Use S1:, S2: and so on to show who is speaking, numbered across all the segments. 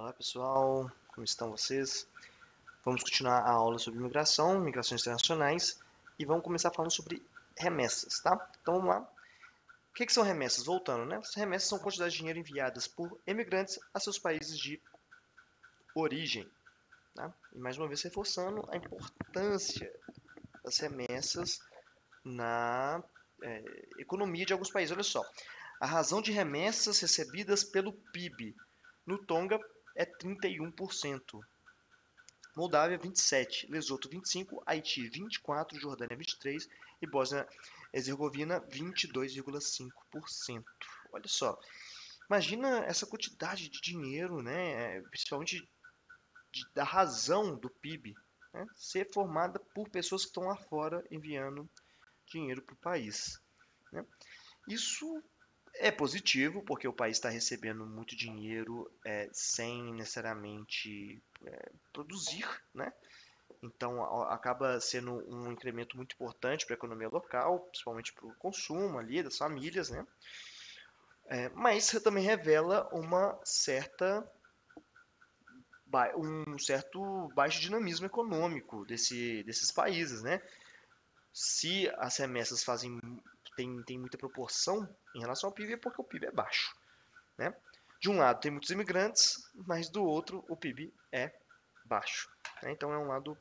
S1: Olá pessoal, como estão vocês? Vamos continuar a aula sobre migração, migrações internacionais e vamos começar falando sobre remessas, tá? Então vamos lá. O que são remessas? Voltando, né? As remessas são quantidades de dinheiro enviadas por emigrantes a seus países de origem, tá? E mais uma vez reforçando a importância das remessas na economia de alguns países. Olha só, a razão de remessas recebidas pelo PIB no Tonga é 31%. Moldávia 27%, Lesoto 25%, Haiti 24%, Jordânia 23% e Bósnia-Herzegovina 22,5%. Olha só, imagina essa quantidade de dinheiro, né, principalmente da razão do PIB, né, ser formada por pessoas que estão lá fora enviando dinheiro para o país, né. Isso é positivo, porque o país está recebendo muito dinheiro sem necessariamente produzir, né? Então acaba sendo um incremento muito importante para a economia local, principalmente para o consumo ali das famílias, né? Mas também revela um certo baixo dinamismo econômico desses países, né? Se as remessas tem muita proporção em relação ao PIB, é porque o PIB é baixo, né? De um lado tem muitos imigrantes, mas do outro o PIB é baixo, né? Então é um lado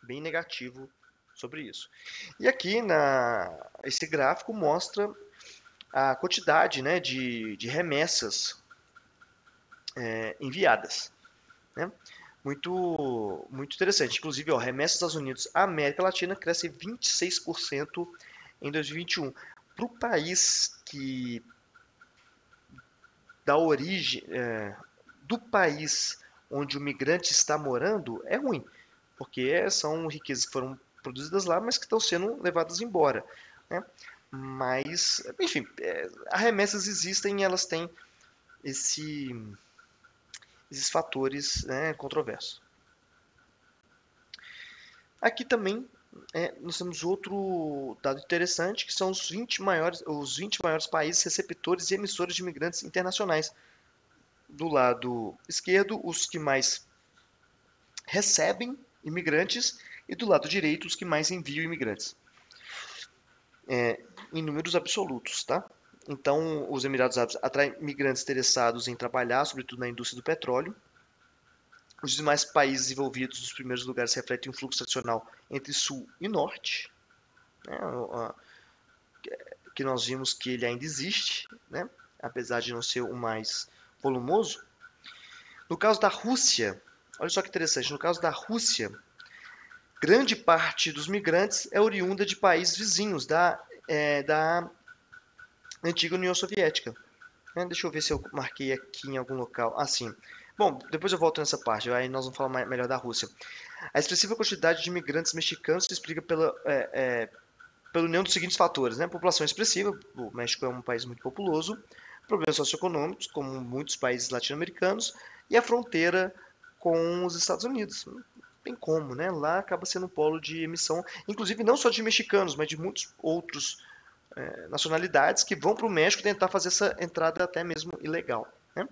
S1: bem negativo sobre isso. E aqui esse gráfico mostra a quantidade, né, de remessas enviadas, né? Muito interessante. Inclusive, ó, remessas dos Estados Unidos à América Latina cresce 26% em 2021. Para o país que da origem do país onde o migrante está morando é ruim, porque são riquezas que foram produzidas lá, mas que estão sendo levadas embora, né? Mas, enfim, as remessas existem e elas têm esses fatores, né, controversos. Aqui também nós temos outro dado interessante, que são os 20 maiores países receptores e emissores de imigrantes internacionais. Do lado esquerdo, os que mais recebem imigrantes, e do lado direito, os que mais enviam imigrantes. Em números absolutos, tá? Então, os Emirados Árabes atraem migrantes interessados em trabalhar, sobretudo na indústria do petróleo. Os demais países envolvidos nos primeiros lugares refletem um fluxo tradicional entre sul e norte, né? Que nós vimos que ele ainda existe, né? Apesar de não ser o mais volumoso. No caso da Rússia, olha só que interessante, no caso da Rússia, grande parte dos migrantes é oriunda de países vizinhos da antiga União Soviética. Deixa eu ver se eu marquei aqui em algum local. Sim. Bom, depois eu volto nessa parte, aí nós vamos falar melhor da Rússia. A expressiva quantidade de imigrantes mexicanos se explica pela união dos seguintes fatores, né? População expressiva, o México é um país muito populoso, problemas socioeconômicos, como muitos países latino-americanos, e a fronteira com os Estados Unidos. Não tem como, né? Lá acaba sendo um polo de emissão, inclusive não só de mexicanos, mas de muitos outros nacionalidades que vão para o México tentar fazer essa entrada até mesmo ilegal, né?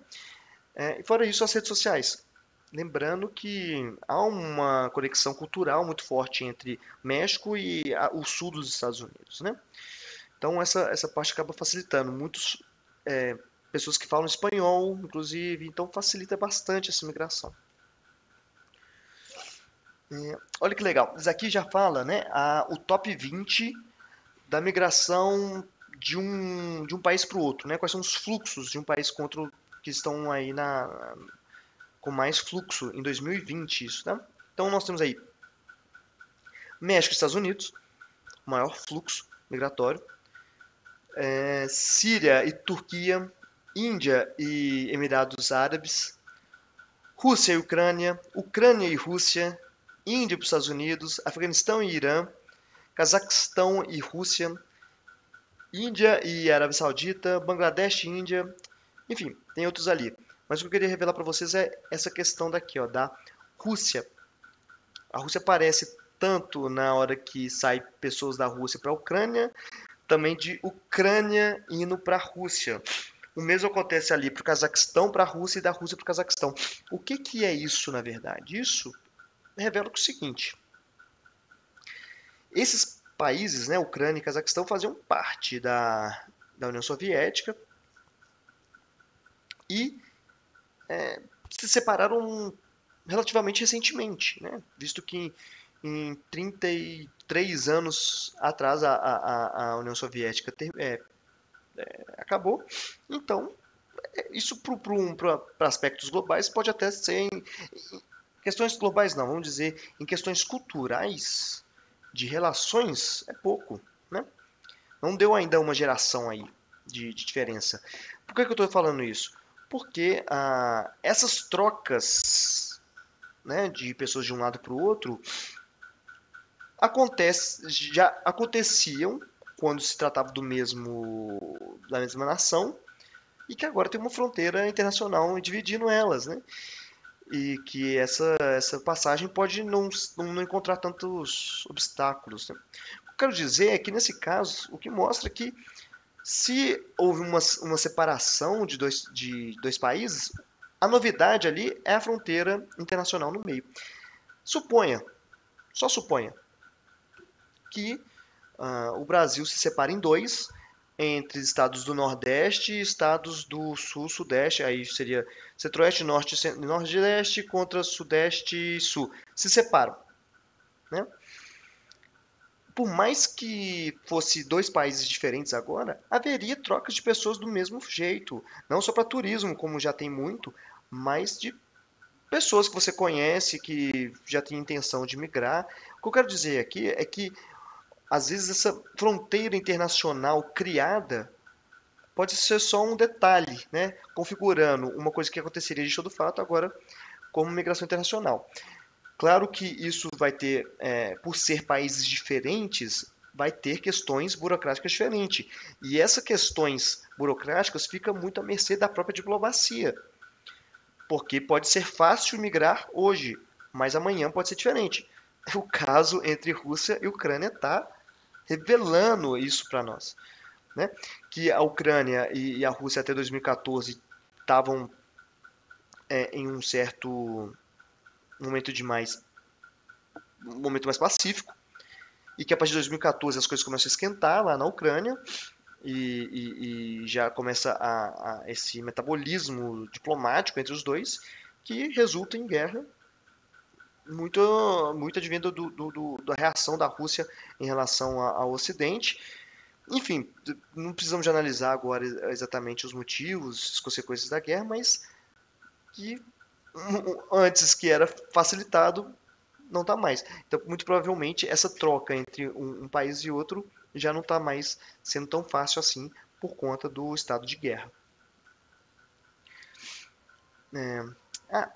S1: E fora isso, as redes sociais. Lembrando que há uma conexão cultural muito forte entre México e o sul dos Estados Unidos, né? Então essa parte acaba facilitando. Muitas pessoas que falam espanhol, inclusive, então facilita bastante essa migração. Olha que legal, isso aqui já fala, né, o top 20 da migração de um país para o outro, né? Quais são os fluxos de um país com outro que estão aí com mais fluxo em 2020, isso, né? Então nós temos aí México e Estados Unidos, maior fluxo migratório, Síria e Turquia, Índia e Emirados Árabes, Rússia e Ucrânia, Ucrânia e Rússia, Índia para os Estados Unidos, Afeganistão e Irã, Cazaquistão e Rússia, Índia e Arábia Saudita, Bangladesh e Índia, enfim, tem outros ali. Mas o que eu queria revelar para vocês é essa questão daqui, ó, da Rússia. A Rússia aparece tanto na hora que sai pessoas da Rússia para a Ucrânia, também de Ucrânia indo para a Rússia. O mesmo acontece ali para o Cazaquistão, para a Rússia e da Rússia para o Cazaquistão. O que, que é isso, na verdade? Isso revela o seguinte: esses países, né, Ucrânia e Cazaquistão, faziam parte da União Soviética e se separaram relativamente recentemente, né? Visto que em 33 anos atrás a União Soviética acabou. Então, isso para aspectos globais pode até ser em questões globais não, vamos dizer, em questões culturais de relações é pouco, né? Não deu ainda uma geração aí de diferença. Por que eu estou falando isso? Porque essas trocas, né, de pessoas de um lado para o outro já aconteciam quando se tratava da mesma nação e que agora tem uma fronteira internacional dividindo elas, né? E que essa passagem pode não encontrar tantos obstáculos, né? O que eu quero dizer é que, nesse caso, o que mostra que se houve uma separação de dois países, a novidade ali é a fronteira internacional no meio. Suponha, só suponha, que o Brasil se separa em dois, entre estados do Nordeste e estados do Sul, Sudeste, aí seria Centro-Oeste, Norte, Nordeste contra Sudeste e Sul. Se separam, né? Por mais que fosse dois países diferentes agora, haveria trocas de pessoas do mesmo jeito. Não só para turismo, como já tem muito, mas de pessoas que você conhece, que já tem intenção de migrar. O que eu quero dizer aqui é que, às vezes, essa fronteira internacional criada pode ser só um detalhe, né? Configurando uma coisa que aconteceria de todo fato agora como migração internacional. Claro que isso vai ter, por ser países diferentes, vai ter questões burocráticas diferentes. E essas questões burocráticas ficam muito à mercê da própria diplomacia. Porque pode ser fácil migrar hoje, mas amanhã pode ser diferente. O caso entre Rússia e Ucrânia está revelando isso para nós, né? Que a Ucrânia e a Rússia até 2014 estavam em um certo momento mais pacífico, e que a partir de 2014 as coisas começam a esquentar lá na Ucrânia e já começa esse metabolismo diplomático entre os dois, que resulta em guerra, muito advindo da reação da Rússia em relação ao Ocidente. Enfim, não precisamos de analisar agora exatamente os motivos, as consequências da guerra, mas que antes que era facilitado, não está mais. Então, muito provavelmente, essa troca entre um país e outro já não está mais sendo tão fácil assim por conta do estado de guerra. Ah,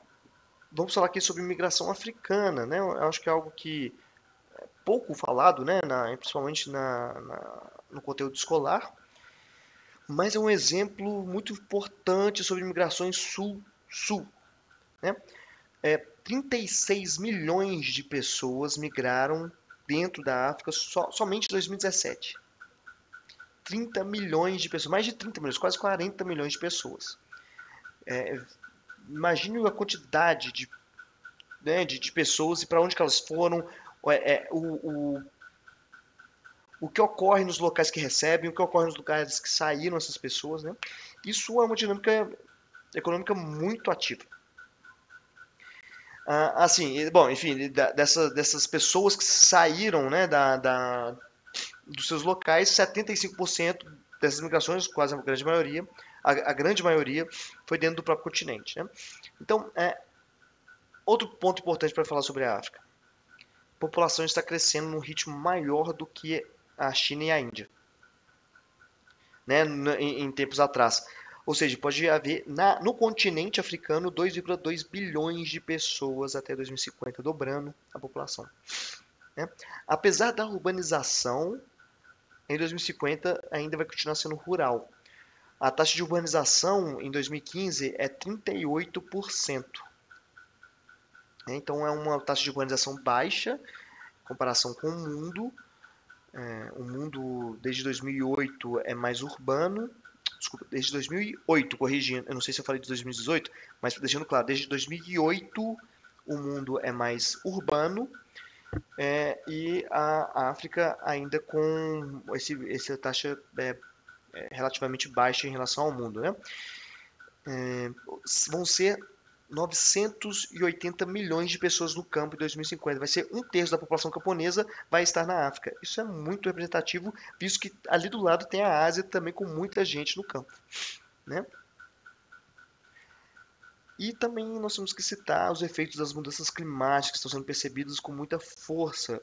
S1: vamos falar aqui sobre migração africana, né? Eu acho que é algo que é pouco falado, né? Principalmente no conteúdo escolar, mas é um exemplo muito importante sobre migrações sul-sul, né? 36 milhões de pessoas migraram dentro da África somente em 2017. 30 milhões de pessoas, mais de 30 milhões, quase 40 milhões de pessoas. Imagine a quantidade de pessoas e para onde que elas foram, o que ocorre nos locais que recebem, o que ocorre nos lugares que saíram essas pessoas, né? Isso é uma dinâmica econômica muito ativa. Assim, bom, enfim, dessas pessoas que saíram, né, dos seus locais, 75% dessas migrações, quase a grande maioria, a grande maioria foi dentro do próprio continente, né? Então, outro ponto importante para falar sobre a África. A população está crescendo num ritmo maior do que a China e a Índia, né, em tempos atrás. Ou seja, pode haver no continente africano 2,2 bilhões de pessoas até 2050, dobrando a população, né? Apesar da urbanização, em 2050 ainda vai continuar sendo rural. A taxa de urbanização em 2015 é 38%. Então é uma taxa de urbanização baixa em comparação com o mundo. O mundo desde 2008 é mais urbano, desculpa, desde 2008, corrigindo, eu não sei se eu falei de 2018, mas deixando claro, desde 2008 o mundo é mais urbano, e a África ainda com essa taxa relativamente baixa em relação ao mundo, né? Vão ser 980 milhões de pessoas no campo em 2050. Vai ser um terço da população camponesa vai estar na África. Isso é muito representativo, visto que ali do lado tem a Ásia também com muita gente no campo, né? E também nós temos que citar os efeitos das mudanças climáticas que estão sendo percebidos com muita força,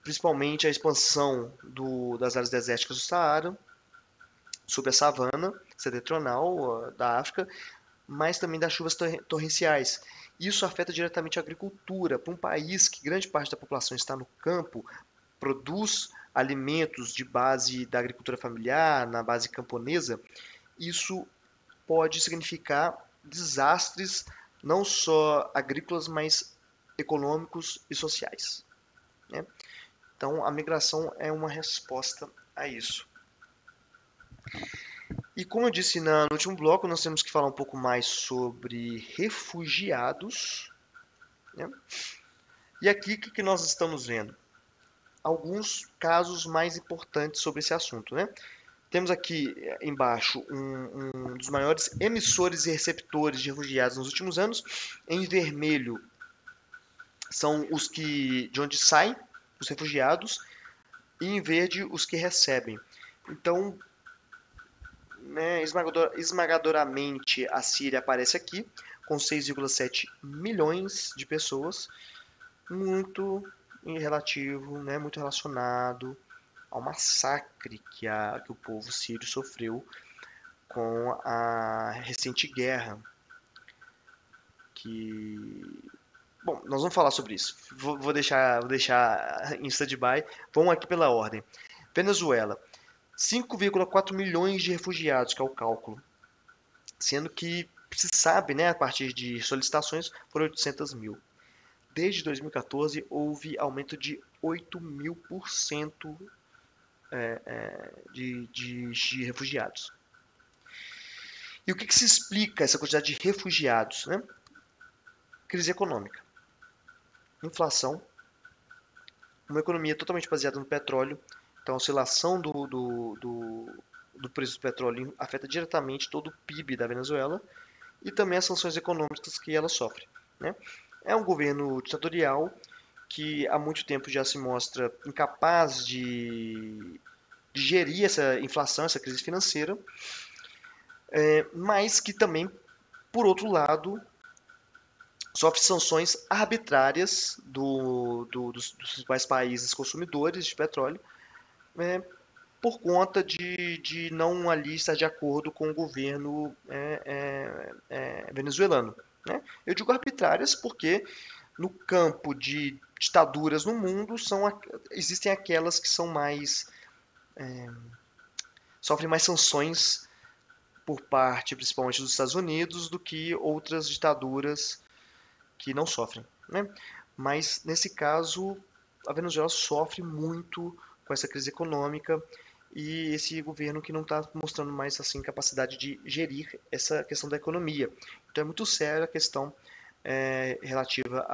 S1: principalmente a expansão das áreas desérticas do Saara, sobre a savana setentrional da África, mas também das chuvas torrenciais. Isso afeta diretamente a agricultura. Para um país que grande parte da população está no campo, produz alimentos de base da agricultura familiar, na base camponesa, isso pode significar desastres não só agrícolas, mas econômicos e sociais, né? Então, a migração é uma resposta a isso. E como eu disse no último bloco, nós temos que falar um pouco mais sobre refugiados, né? E aqui o que nós estamos vendo? Alguns casos mais importantes sobre esse assunto, né? Temos aqui embaixo um dos maiores emissores e receptores de refugiados nos últimos anos. Em vermelho são os de onde saem os refugiados, e em verde os que recebem. Então, né, esmagadoramente a Síria aparece aqui, com 6,7 milhões de pessoas, muito relativo, né, muito relacionado ao massacre que o povo sírio sofreu com a recente guerra. Bom, nós vamos falar sobre isso. Vou deixar em stand-by. Vamos aqui pela ordem. Venezuela. 5,4 milhões de refugiados, que é o cálculo. Sendo que se sabe, né, a partir de solicitações, foram 800 mil. Desde 2014, houve aumento de 8.000% de refugiados. E o que se explica essa quantidade de refugiados, né? Crise econômica, inflação, uma economia totalmente baseada no petróleo. Então, a oscilação do preço do petróleo afeta diretamente todo o PIB da Venezuela, e também as sanções econômicas que ela sofre, né? É um governo ditatorial que há muito tempo já se mostra incapaz de gerir essa inflação, essa crise financeira, mas que também, por outro lado, sofre sanções arbitrárias dos principais países consumidores de petróleo, por conta de não ali estar de acordo com o governo venezuelano, né? Eu digo arbitrárias porque no campo de ditaduras no mundo existem aquelas que são mais sofrem mais sanções por parte principalmente dos Estados Unidos do que outras ditaduras que não sofrem, né? Mas nesse caso a Venezuela sofre muito com essa crise econômica e esse governo que não está mostrando mais assim capacidade de gerir essa questão da economia. Então é muito séria a questão relativa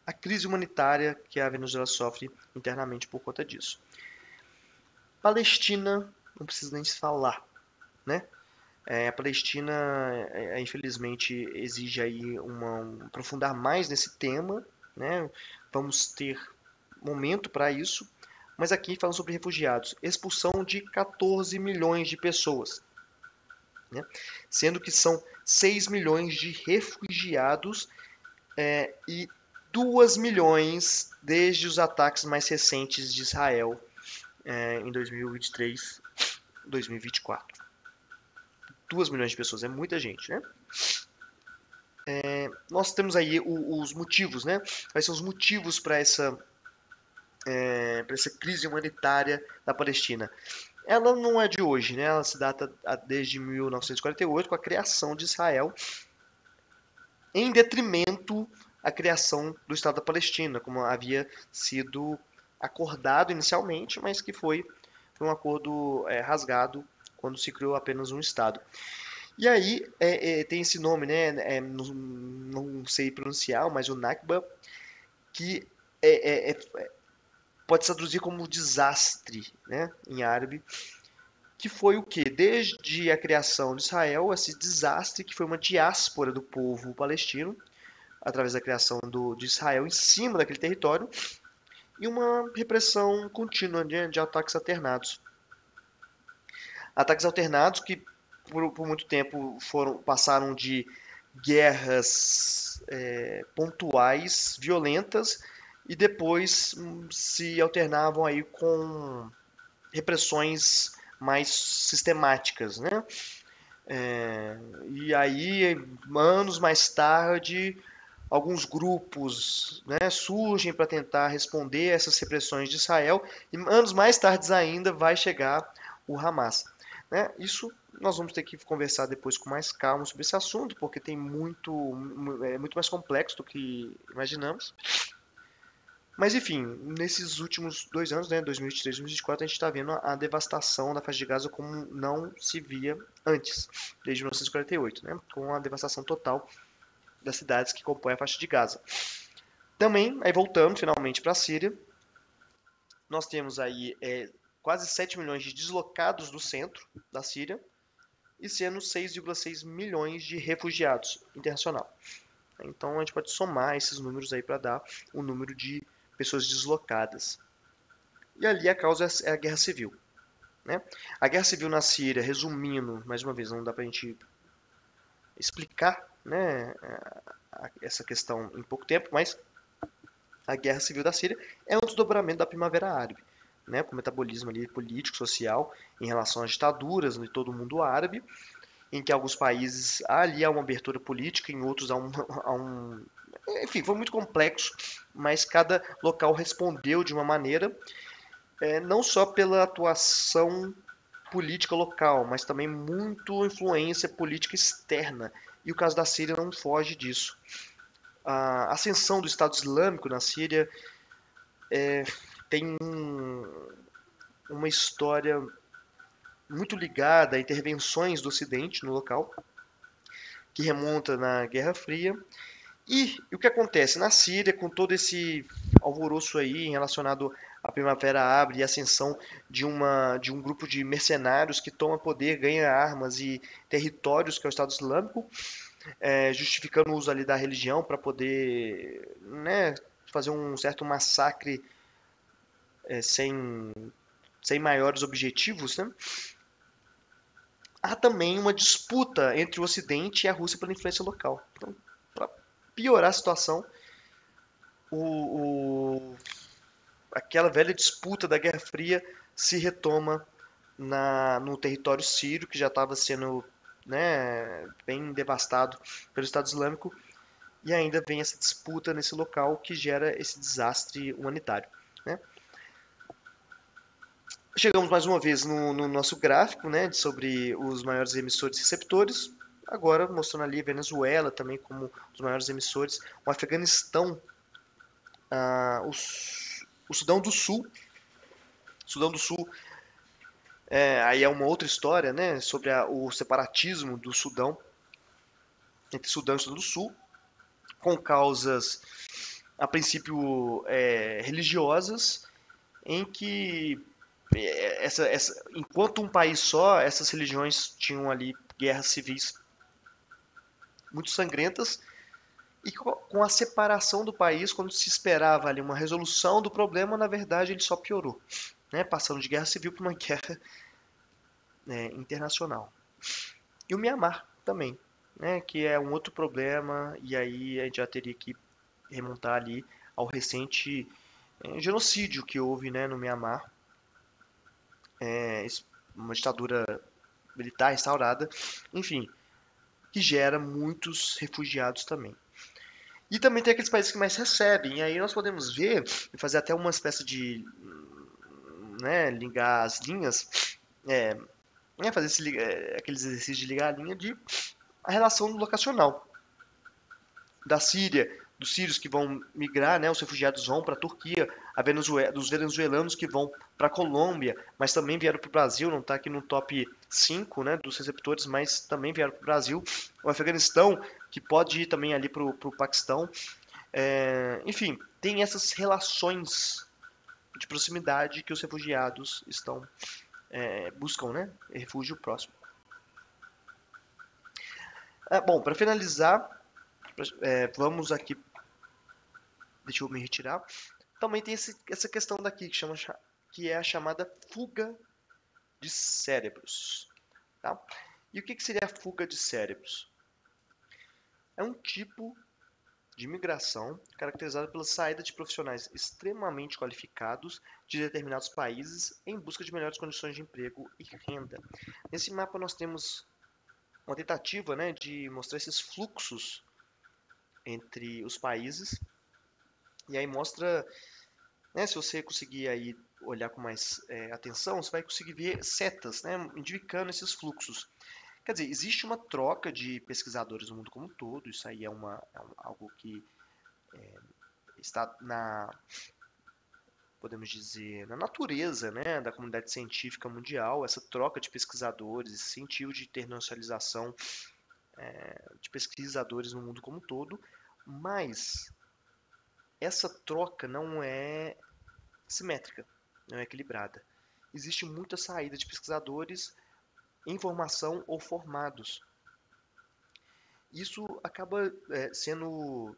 S1: à crise humanitária que a Venezuela sofre internamente por conta disso. Palestina, não precisa nem se falar, né? A Palestina, infelizmente, exige aí aprofundar mais nesse tema, né? Vamos ter momento para isso, mas aqui falando sobre refugiados, expulsão de 14 milhões de pessoas, né? Sendo que são 6 milhões de refugiados e 2 milhões desde os ataques mais recentes de Israel em 2023, 2024. 2 milhões de pessoas, é muita gente, né? Nós temos aí os motivos, né? Quais são os motivos para essa crise humanitária da Palestina? Ela não é de hoje, né? Ela se data desde 1948, com a criação de Israel, em detrimento à criação do Estado da Palestina, como havia sido acordado inicialmente, mas que foi foi um acordo rasgado quando se criou apenas um Estado. E aí tem esse nome, né? Não sei pronunciar, mas o Nakba, que pode se traduzir como desastre, né? Em árabe, que foi o quê? Desde a criação de Israel, esse desastre que foi uma diáspora do povo palestino, através da criação de Israel em cima daquele território, e uma repressão contínua de ataques alternados. Ataques alternados que por muito tempo passaram de guerras pontuais, violentas, e depois se alternavam aí com repressões mais sistemáticas, né? E aí, anos mais tarde, alguns grupos, né, surgem para tentar responder a essas repressões de Israel, e anos mais tarde ainda vai chegar o Hamas. Né? Isso nós vamos ter que conversar depois com mais calma sobre esse assunto, porque tem muito mais complexo do que imaginamos. Mas enfim, nesses últimos 2 anos, né, 2023 e 2024, a gente está vendo a devastação da faixa de Gaza como não se via antes, desde 1948, né, com a devastação total das cidades que compõem a faixa de Gaza. Também, aí voltando finalmente para a Síria, nós temos aí quase 7 milhões de deslocados do centro da Síria e sendo 6,6 milhões de refugiados internacional. Então a gente pode somar esses números aí para dar o número de pessoas deslocadas. E ali a causa é a guerra civil. Né? A guerra civil na Síria, resumindo, mais uma vez, não dá para a gente explicar, né, essa questão em pouco tempo, mas a guerra civil da Síria é um desdobramento da Primavera Árabe, né, com o metabolismo ali político, social, em relação às ditaduras de todo o mundo árabe, em que alguns países ali há uma abertura política, em outros há um... Enfim, foi muito complexo, mas cada local respondeu de uma maneira, não só pela atuação política local, mas também muito influência política externa. E o caso da Síria não foge disso. A ascensão do Estado Islâmico na Síria tem uma história muito ligada a intervenções do Ocidente no local, que remonta na Guerra Fria. E o que acontece na Síria, com todo esse alvoroço aí relacionado à Primavera Árabe e a ascensão de um grupo de mercenários que toma poder, ganha armas e territórios, que é o Estado Islâmico, justificando o uso ali da religião para poder, né, fazer um certo massacre sem maiores objetivos, né? Há também uma disputa entre o Ocidente e a Rússia pela influência local. Então, para piorar a situação, aquela velha disputa da Guerra Fria se retoma no território sírio, que já estava sendo, né, bem devastado pelo Estado Islâmico, e ainda vem essa disputa nesse local que gera esse desastre humanitário. Né? Chegamos mais uma vez no nosso gráfico, né, sobre os maiores emissores e receptores. Agora mostrando ali a Venezuela também como os maiores emissores, o Afeganistão, o Sudão do Sul. Sudão do Sul aí é uma outra história, né, sobre o separatismo do Sudão, entre Sudão e Sudão do Sul, com causas, a princípio, religiosas, em que enquanto um país só, essas religiões tinham ali guerras civis muito sangrentas, e com a separação do país, quando se esperava ali uma resolução do problema, na verdade ele só piorou, né? Passando de guerra civil para uma guerra internacional. E o Mianmar também, né? Que é um outro problema, e aí a gente já teria que remontar ali ao recente genocídio que houve, né, no Mianmar, uma ditadura militar instaurada, enfim, que gera muitos refugiados também. E também tem aqueles países que mais recebem, e aí nós podemos ver, e fazer até uma espécie de, né, ligar as linhas, fazer aqueles exercícios de ligar a linha de a relação locacional da Síria, dos sírios que vão migrar, né, os refugiados vão para a Turquia, dos venezuelanos que vão para a Colômbia, mas também vieram para o Brasil, não está aqui no top 5, né, dos receptores, mas também vieram para o Brasil. O Afeganistão, que pode ir também ali para o Paquistão. Enfim, tem essas relações de proximidade que os refugiados buscam, né, refúgio próximo. Bom, para finalizar, vamos aqui. Deixa eu me retirar. Também tem essa questão daqui que é a chamada fuga de cérebros. Tá? E o que seria a fuga de cérebros? É um tipo de migração caracterizada pela saída de profissionais extremamente qualificados de determinados países em busca de melhores condições de emprego e renda. Nesse mapa nós temos uma tentativa, né, de mostrar esses fluxos entre os países. E aí mostra, né, se você conseguir aí olhar com mais atenção, você vai conseguir ver setas, né, indicando esses fluxos. Quer dizer, existe uma troca de pesquisadores no mundo como um todo, isso aí é algo que está podemos dizer, na natureza, né, da comunidade científica mundial, essa troca de pesquisadores, esse incentivo de internacionalização de pesquisadores no mundo como um todo, mas essa troca não é simétrica, não é equilibrada. Existe muita saída de pesquisadores em formação ou formados. Isso acaba sendo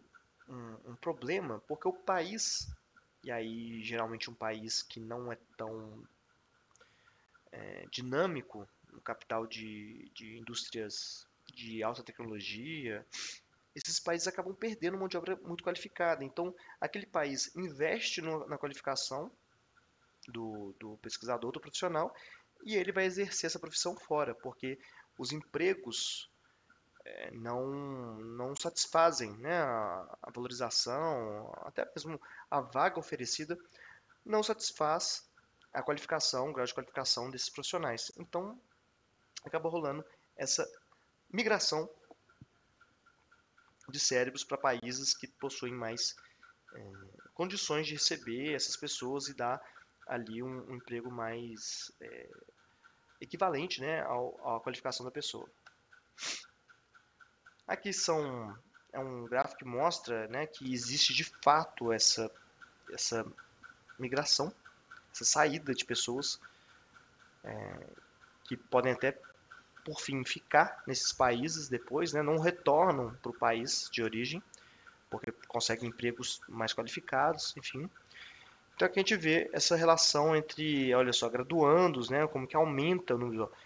S1: um problema, porque o país, e aí geralmente um país que não é tão dinâmico, no capital de indústrias de alta tecnologia, esses países acabam perdendo mão de obra muito qualificada. Então, aquele país investe na qualificação do pesquisador, do profissional, e ele vai exercer essa profissão fora, porque os empregos não satisfazem, né, a valorização, até mesmo a vaga oferecida, não satisfaz a qualificação, o grau de qualificação desses profissionais. Então, acaba rolando essa migração de cérebros para países que possuem mais condições de receber essas pessoas e dar ali um emprego mais equivalente, né, à qualificação da pessoa. Aqui é um gráfico que mostra, né, que existe de fato essa migração, essa saída de pessoas que podem até, por fim, ficar nesses países depois, né, não retornam para o país de origem, porque conseguem empregos mais qualificados, enfim. Então aqui a gente vê essa relação entre, olha só, graduandos, né, como que aumenta a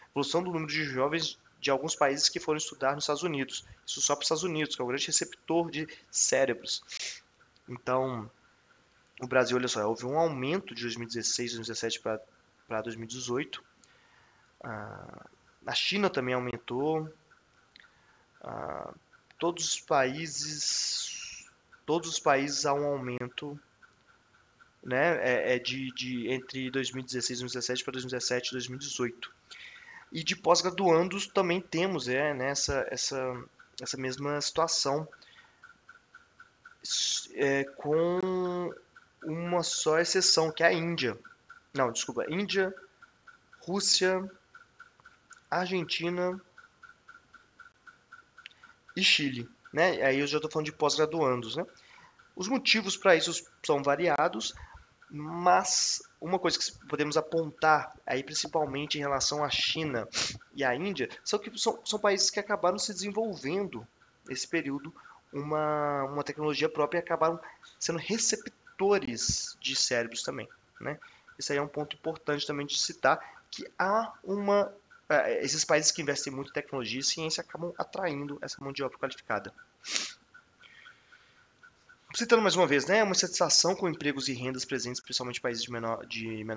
S1: evolução do número de jovens de alguns países que foram estudar nos Estados Unidos. Isso só para os Estados Unidos, que é o grande receptor de cérebros. Então, o Brasil, olha só, houve um aumento de 2016, 2017 para 2018. A China também aumentou. Todos os países há um aumento, né, entre 2016 e 2017 para 2017 e 2018. E de pós-graduandos também temos né, essa mesma situação, com uma só exceção, que é a Índia. Não, desculpa, Índia, Rússia, Argentina e Chile. Né? Aí eu já estou falando de pós-graduandos. Né? Os motivos para isso são variados, mas uma coisa que podemos apontar aí principalmente em relação à China e à Índia são países que acabaram se desenvolvendo nesse período uma tecnologia própria e acabaram sendo receptores de cérebros também, né? Isso aí é um ponto importante também de citar, que há esses países que investem muito em tecnologia e ciência acabam atraindo essa mão de obra qualificada. Citando mais uma vez, né, uma insatisfação com empregos e rendas presentes, principalmente em países de menor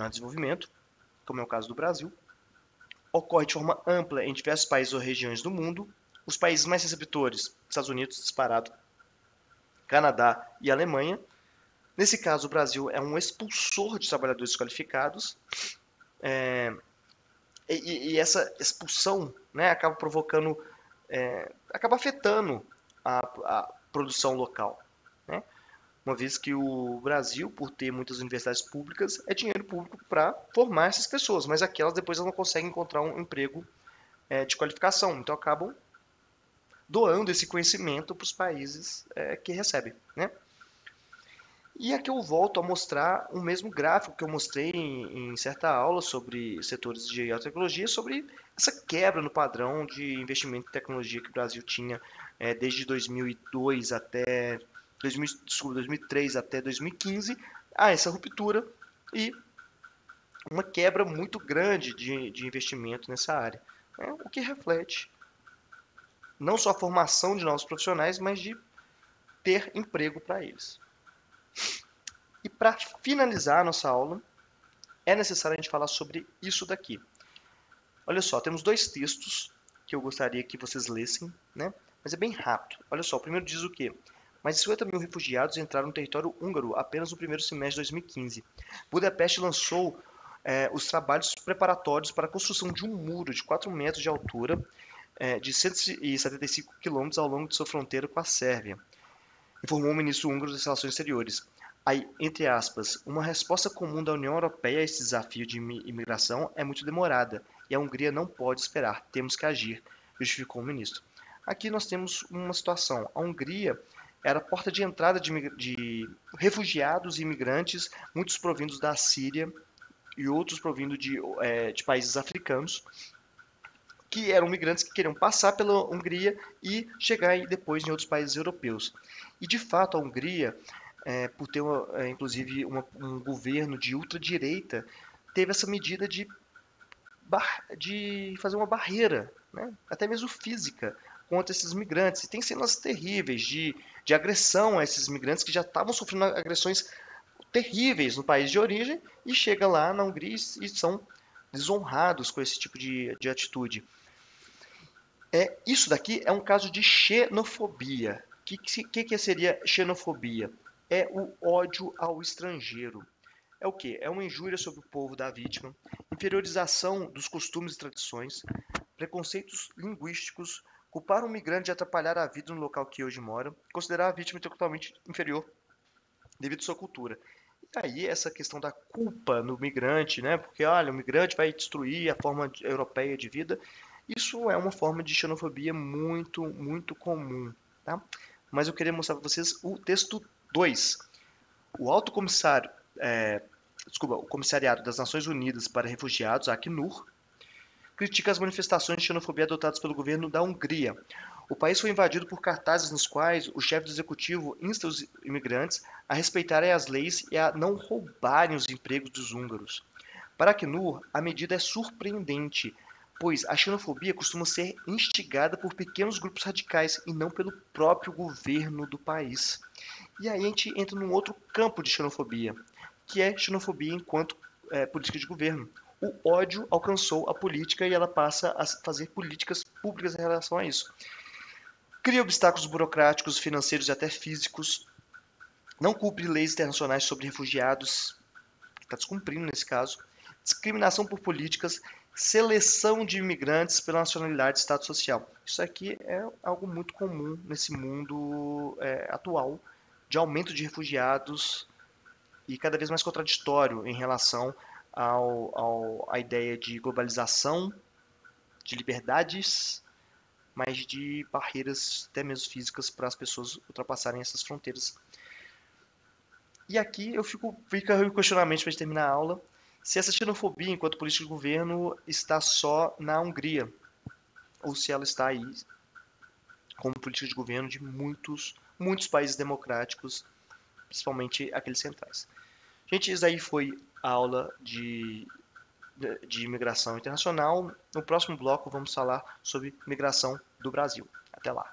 S1: desenvolvimento, como é o caso do Brasil, ocorre de forma ampla em diversos países ou regiões do mundo. Os países mais receptores, Estados Unidos, disparado, Canadá e Alemanha. Nesse caso, o Brasil é um expulsor de trabalhadores qualificados, e essa expulsão, né, acaba provocando, acaba afetando a produção local. Né? uma vez que o Brasil, por ter muitas universidades públicas, é dinheiro público para formar essas pessoas, mas aquelas depois elas não conseguem encontrar um emprego de qualificação, então acabam doando esse conhecimento para os países que recebem, né? E aqui eu volto a mostrar o mesmo gráfico que eu mostrei em certa aula sobre setores de alta tecnologia, sobre essa quebra no padrão de investimento em tecnologia que o Brasil tinha desde 2002 até 2003 até 2015, essa ruptura e uma quebra muito grande de investimento nessa área, né? O que reflete não só a formação de novos profissionais, mas de ter emprego para eles. E para finalizar a nossa aula, é necessário a gente falar sobre isso daqui. Olha só, temos dois textos que eu gostaria que vocês lessem, né? Mas é bem rápido. Olha só, o primeiro diz o quê? Mais de 50 mil refugiados entraram no território húngaro apenas no primeiro semestre de 2015. Budapeste lançou os trabalhos preparatórios para a construção de um muro de 4 metros de altura, de 175 quilômetros ao longo de sua fronteira com a Sérvia, informou o ministro húngaro das Relações Exteriores. Aí, entre aspas, uma resposta comum da União Europeia a esse desafio de imigração é muito demorada e a Hungria não pode esperar, temos que agir, justificou o ministro. Aqui nós temos uma situação. A Hungria era a porta de entrada de refugiados e imigrantes, muitos provindos da Síria e outros provindo de países africanos, que eram migrantes que queriam passar pela Hungria e chegar depois em outros países europeus. E de fato a Hungria, por ter inclusive um governo de ultradireita, teve essa medida de fazer uma barreira, né, até mesmo física, contra esses migrantes. E tem cenas terríveis de agressão a esses migrantes que já estavam sofrendo agressões terríveis no país de origem e chega lá na Hungria e são desonrados com esse tipo de atitude. Isso daqui é um caso de xenofobia. O que seria xenofobia? É o ódio ao estrangeiro. É o quê? É uma injúria sobre o povo da vítima, inferiorização dos costumes e tradições, preconceitos linguísticos, culpar um migrante de atrapalhar a vida no local que hoje mora, considerar a vítima intelectualmente inferior devido à sua cultura. E aí essa questão da culpa no migrante, né? Porque olha, o migrante vai destruir a forma europeia de vida. Isso é uma forma de xenofobia muito, muito comum, tá? Mas eu queria mostrar para vocês o texto 2. O Alto Comissário, o Comissariado das Nações Unidas para Refugiados, a Acnur, critica as manifestações de xenofobia adotadas pelo governo da Hungria. O país foi invadido por cartazes nos quais o chefe do executivo insta os imigrantes a respeitarem as leis e a não roubarem os empregos dos húngaros. Para a Acnur, a medida é surpreendente, pois a xenofobia costuma ser instigada por pequenos grupos radicais e não pelo próprio governo do país. E aí a gente entra num outro campo de xenofobia, que é xenofobia enquanto política de governo. O ódio alcançou a política e ela passa a fazer políticas públicas em relação a isso. Cria obstáculos burocráticos, financeiros e até físicos, não cumpre leis internacionais sobre refugiados, está descumprindo nesse caso, discriminação por políticas, seleção de imigrantes pela nacionalidade e status social. Isso aqui é algo muito comum nesse mundo atual, de aumento de refugiados e cada vez mais contraditório em relação à ideia de globalização, de liberdades, mas de barreiras até mesmo físicas para as pessoas ultrapassarem essas fronteiras. E aqui fica o questionamento para a gente terminar a aula, se essa xenofobia enquanto política de governo está só na Hungria, ou se ela está aí como política de governo de muitos países democráticos, principalmente aqueles centrais. Gente, isso aí foi a aula de imigração internacional. No próximo bloco vamos falar sobre migração do Brasil. Até lá!